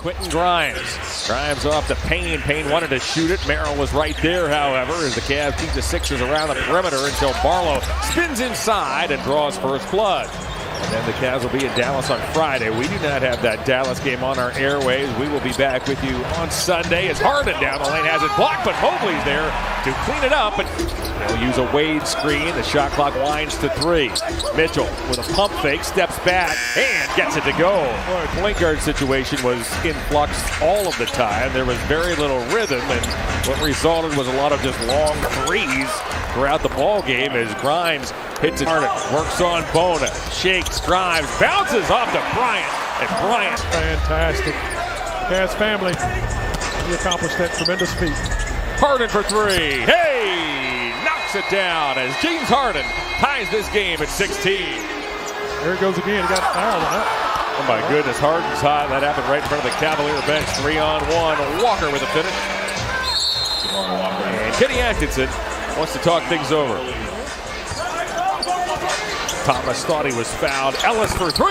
Quentin Grimes drives off to Payne. Payne wanted to shoot it. Merrill was right there, however, as the Cavs keep the Sixers around the perimeter until Barlow spins inside and draws first blood. And then the Cavs will be in Dallas on Friday. We do not have that Dallas game on our airwaves. We will be back with you on Sunday as Harden down the lane has it blocked, but Mobley's there to clean it up. And they'll use a Wade screen. The shot clock winds to 3. Mitchell with a pump fake, steps back, and gets it to go. Boy, point guard situation was in flux all of the time. There was very little rhythm, and what resulted was a lot of just long threes throughout the ball game as Grimes hits it hard, works on Bona, shakes, drives, bounces off to Bryant, and Bryant. Fantastic. Cavs family, he accomplished that tremendous feat. Harden for 3. Hey! Knocks it down as James Harden ties this game at 16. There it goes again. He got fouled on that. Oh my goodness, Harden's hot. That happened right in front of the Cavalier bench. 3-on-1. Walker with a finish. And Kenny Atkinson wants to talk things over. Thomas thought he was fouled. Ellis for 3.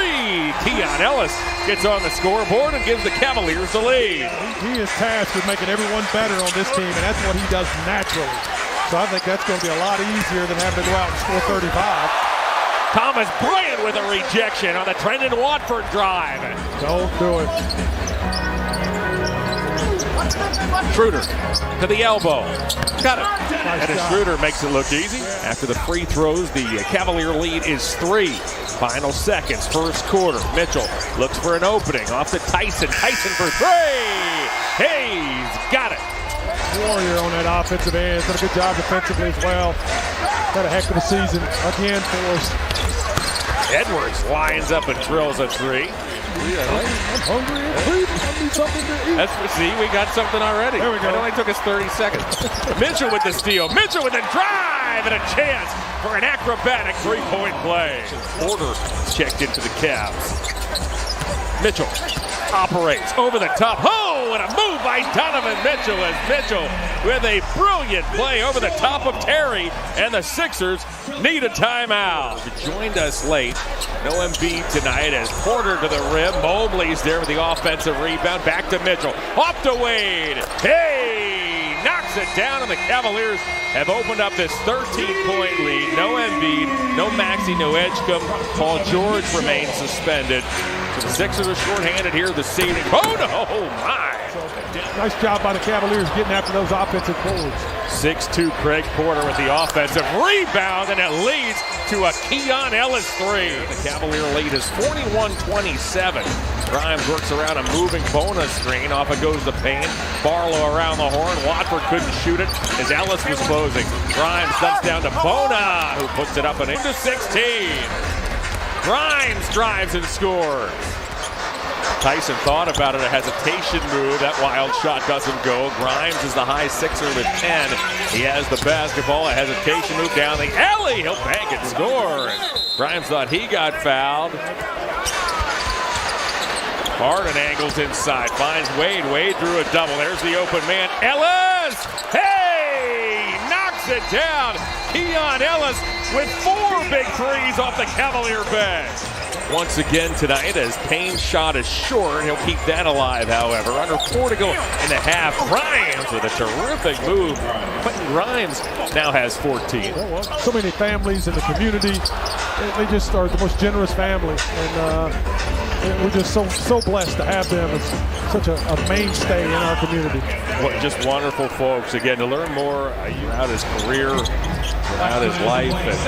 Keon Ellis gets on the scoreboard and gives the Cavaliers the lead. He is tasked with making everyone better on this team, and that's what he does naturally. So I think that's going to be a lot easier than having to go out and score 35. Thomas Bryant with a rejection on the Trendon Watford drive. Don't do it. Schroeder to the elbow. Got it. Nice and Schroeder makes it look easy. After the free throws, the Cavalier lead is 3. Final seconds, first quarter. Mitchell looks for an opening. Off to Tyson. Tyson for 3. Hayes got it. Warrior on that offensive end. Done a good job defensively as well. Had a heck of a season again for us. Edwards lines up and drills a 3. I'm hungry. I need something to eat. See, we got something already. There we go. It only took us 30 seconds. Mitchell with the steal. Mitchell with a drive and a chance for an acrobatic 3-point play. Porter checked into the Cavs. Mitchell operates over the top. Oh, and a move by Donovan Mitchell as Mitchell with a brilliant play over the top of Terry, and the Sixers need a timeout. Joined us late. No Embiid tonight as Porter to the rim. Mobley's there with the offensive rebound. Back to Mitchell. Off to Wade. Hey! Knocks it down, and the Cavaliers have opened up this 13-point lead. No Embiid, no Maxey, no Edgecombe. Paul George remains suspended. So the Sixers are shorthanded here this evening. Oh, no! Oh, my! Nice job by the Cavaliers getting after those offensive forwards. 6'2" Craig Porter with the offensive rebound, and it leads to a Keon Ellis 3. The Cavalier lead is 41-27. Grimes works around a moving Bona screen. Off it goes to Payne. Barlow around the horn. Watford couldn't shoot it as Ellis was closing. Grimes dumps down to Bona, who puts it up and into 16. Grimes drives and scores. Tyson thought about it, a hesitation move. That wild shot doesn't go. Grimes is the high Sixer with 10. He has the basketball, a hesitation move down the alley. He'll bank and score. Grimes thought he got fouled. Harden angles inside, finds Wade. Wade threw a double. There's the open man. Ellis! Hey! Knocks it down. Keon Ellis with 4 big threes off the Cavalier bench. Once again tonight as Payne's shot is short. He'll keep that alive, however. Under 4 to go in the half. Grimes with a terrific move. Quentin Grimes now has 14. So many families in the community. They just are the most generous family. And we're just so blessed to have them as such a mainstay in our community. Just wonderful folks. Again, to learn more about his career, about his life, and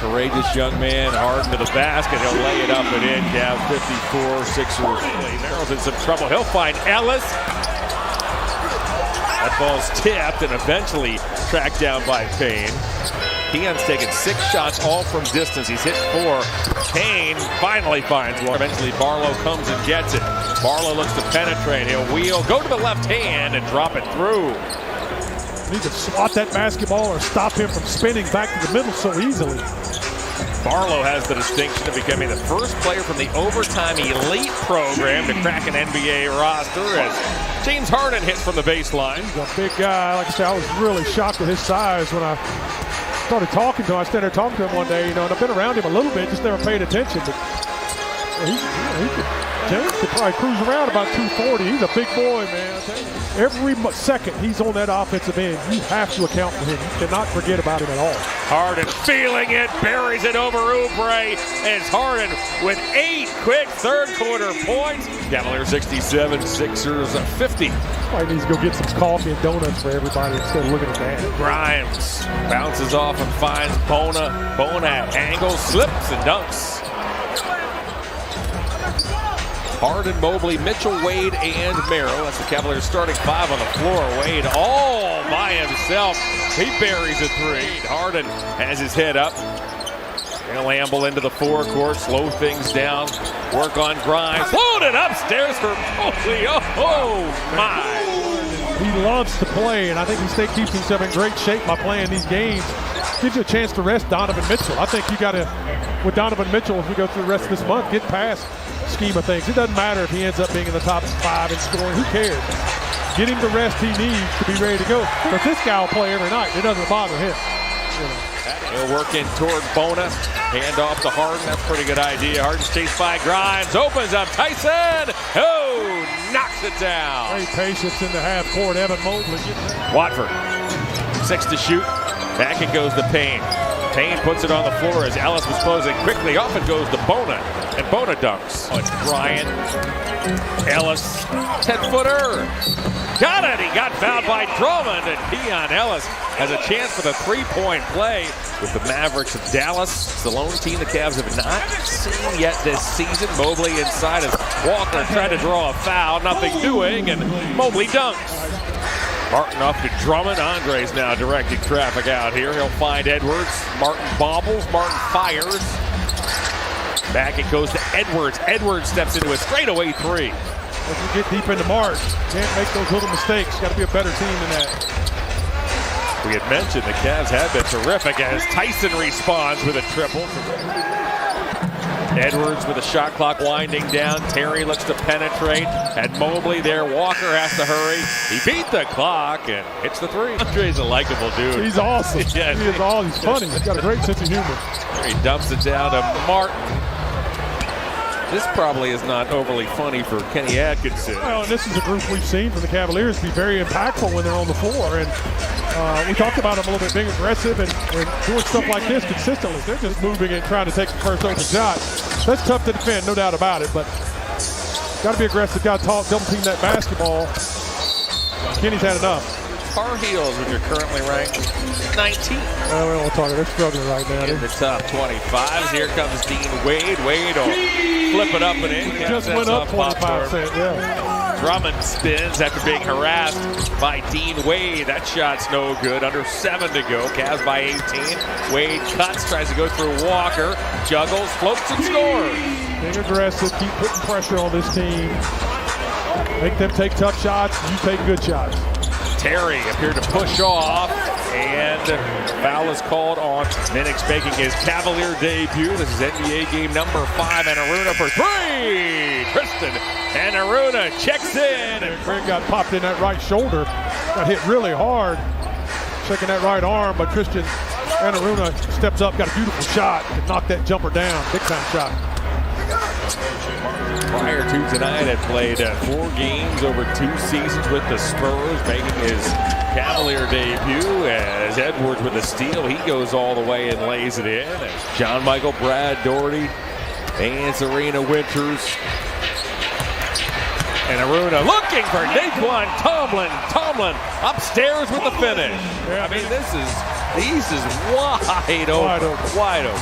courageous young man, Harden to the basket. He'll lay it up and in. Cavs 54, Sixers. Merrill's in some trouble. He'll find Ellis. That ball's tipped and eventually tracked down by Payne. Keon's taken 6 shots, all from distance. He's hit 4. Payne finally finds one. Eventually, Barlow comes and gets it. Barlow looks to penetrate. He'll wheel, go to the left hand, and drop it through. You can swat that basketball or stop him from spinning back to the middle so easily. Barlow has the distinction of becoming the first player from the Overtime Elite program to crack an NBA roster as James Harden hits from the baseline. He's a big guy. Like I said, I was really shocked at his size when I started talking to him. I started there talking to him one day, and I've been around him a little bit, just never paid attention. But James could probably cruise around about 240. He's a big boy, man. I tell you. Every second he's on that offensive end, you have to account for him. You cannot forget about him at all. Harden feeling it, buries it over Oubre. And it's Harden with 8 quick third-quarter points. Cavaliers 67, Sixers 50. Probably needs to go get some coffee and donuts for everybody instead of looking at that. Grimes bounces off and finds Bona. Bona angles, slips, and dunks. Harden, Mobley, Mitchell, Wade, and Merrill. That's the Cavaliers starting 5 on the floor. Wade all by himself. He buries a 3. Harden has his head up. He'll amble into the forecourt, slow things down, work on Grimes. Floated upstairs for Mobley. Oh my. He loves to play, and I think he keeps himself in great shape by playing these games. Gives you a chance to rest Donovan Mitchell. I think you got to, with Donovan Mitchell, as we go through the rest of this month, get past scheme of things. It doesn't matter if he ends up being in the top 5 in scoring. Who cares? Get him the rest he needs to be ready to go. But this guy will play every night. It doesn't bother him. He'll work in toward Bona. Hand off to Harden. That's a pretty good idea. Harden's chased by Grimes. Opens up Tyson. Oh, knocks it down. Great patience in the half court. Evan Mobley. Watford. 6 to shoot. Back it goes to Payne. Payne puts it on the floor as Ellis was closing quickly. Off it goes to Bona. And Bona dunks. Oh, it's Bryant. Ellis. 10-footer. Got it. He got fouled by Drummond. And Keon Ellis has a chance for the 3-point play with the Mavericks of Dallas. It's the lone team the Cavs have not seen yet this season. Mobley inside as Walker tried to draw a foul. Nothing doing. And Mobley dunks. Martin off to Drummond. Andre's now directing traffic out here. He'll find Edwards. Martin bobbles. Martin fires. Back it goes to Edwards. Edwards steps into a straightaway 3. As you get deep into March, can't make those little mistakes. Got to be a better team than that. We had mentioned the Cavs have been terrific as Tyson responds with a triple. Edwards with the shot clock winding down. Terry looks to penetrate. And Mobley there. Walker has to hurry. He beat the clock and hits the 3. Andre's a likable dude. He's awesome. Yeah, he is all. He's funny. He's got a great sense of humor. He dumps it down to Martin. This probably is not overly funny for Kenny Atkinson. Well, and this is a group we've seen from the Cavaliers be very impactful when they're on the floor. And we talked about them a little bit being aggressive and doing stuff like this consistently. They're just moving and trying to take the first open shot. That's tough to defend, no doubt about it. But got to be aggressive. Got to double team that basketball. Kenny's had enough. Tar Heels, when you're currently ranked 19. Well, we don't want to talk. They're struggling right now. In the top 25s. Here comes Dean Wade. Wade will flip it up and in. It just went up 25 cents, yeah. Drummond spins after being harassed by Dean Wade. That shot's no good. Under 7 to go. Cavs by 18. Wade cuts, tries to go through Walker. Juggles, floats, and scores. Being aggressive, keep putting pressure on this team. Make them take tough shots, you take good shots. Terry appeared to push off, and foul is called on Minix making his Cavalier debut. This is NBA game number 5, and Aruna for 3. Tristan and Aruna checks in. And Craig got popped in that right shoulder. Got hit really hard. Checking that right arm, but Tristan and Aruna steps up, got a beautiful shot, and knocked that jumper down. Big time shot. Prior to tonight, had played 4 games over 2 seasons with the Spurs, making his Cavalier debut as Edwards with a steal. He goes all the way and lays it in. As John Michael, Brad Doherty, and Serena Winters. And Aruna looking for Naquan Tomlin. Tomlin upstairs with the finish. I mean, this is wide open. Wide open.